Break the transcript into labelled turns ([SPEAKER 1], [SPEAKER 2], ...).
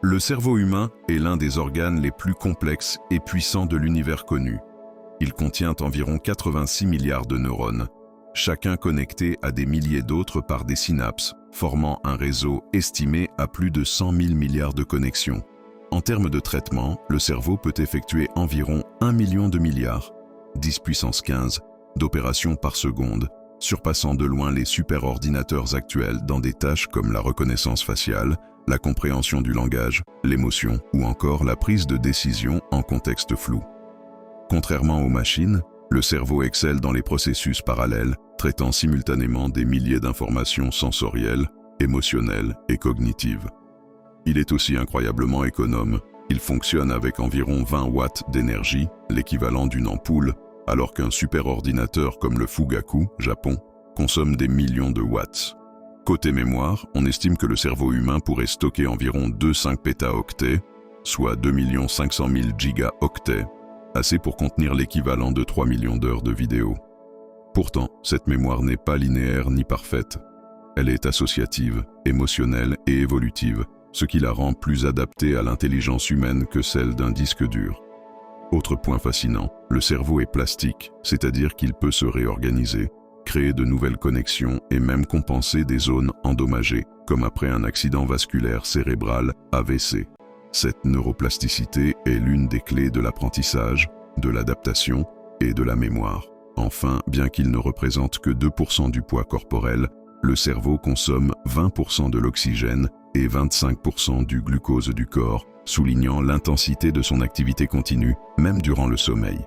[SPEAKER 1] Le cerveau humain est l'un des organes les plus complexes et puissants de l'univers connu. Il contient environ 86 milliards de neurones, chacun connecté à des milliers d'autres par des synapses, formant un réseau estimé à plus de 100 000 milliards de connexions. En termes de traitement, le cerveau peut effectuer environ 1 million de milliards, 10 puissance 15, d'opérations par seconde, surpassant de loin les superordinateurs actuels dans des tâches comme la reconnaissance faciale, la compréhension du langage, l'émotion ou encore la prise de décision en contexte flou. Contrairement aux machines, le cerveau excelle dans les processus parallèles, traitant simultanément des milliers d'informations sensorielles, émotionnelles et cognitives. Il est aussi incroyablement économe. Il fonctionne avec environ 20 watts d'énergie, l'équivalent d'une ampoule, alors qu'un superordinateur comme le Fugaku, Japon, consomme des millions de watts. Côté mémoire, on estime que le cerveau humain pourrait stocker environ 2,5 pétaoctets, soit 2 500 000 gigaoctets, assez pour contenir l'équivalent de 3 millions d'heures de vidéo. Pourtant, cette mémoire n'est pas linéaire ni parfaite. Elle est associative, émotionnelle et évolutive, ce qui la rend plus adaptée à l'intelligence humaine que celle d'un disque dur. Autre point fascinant, le cerveau est plastique, c'est-à-dire qu'il peut se réorganiser, créer de nouvelles connexions et même compenser des zones endommagées, comme après un accident vasculaire cérébral AVC. Cette neuroplasticité est l'une des clés de l'apprentissage, de l'adaptation et de la mémoire. Enfin, bien qu'il ne représente que 2% du poids corporel, le cerveau consomme 20% de l'oxygène et 25% du glucose du corps, soulignant l'intensité de son activité continue, même durant le sommeil.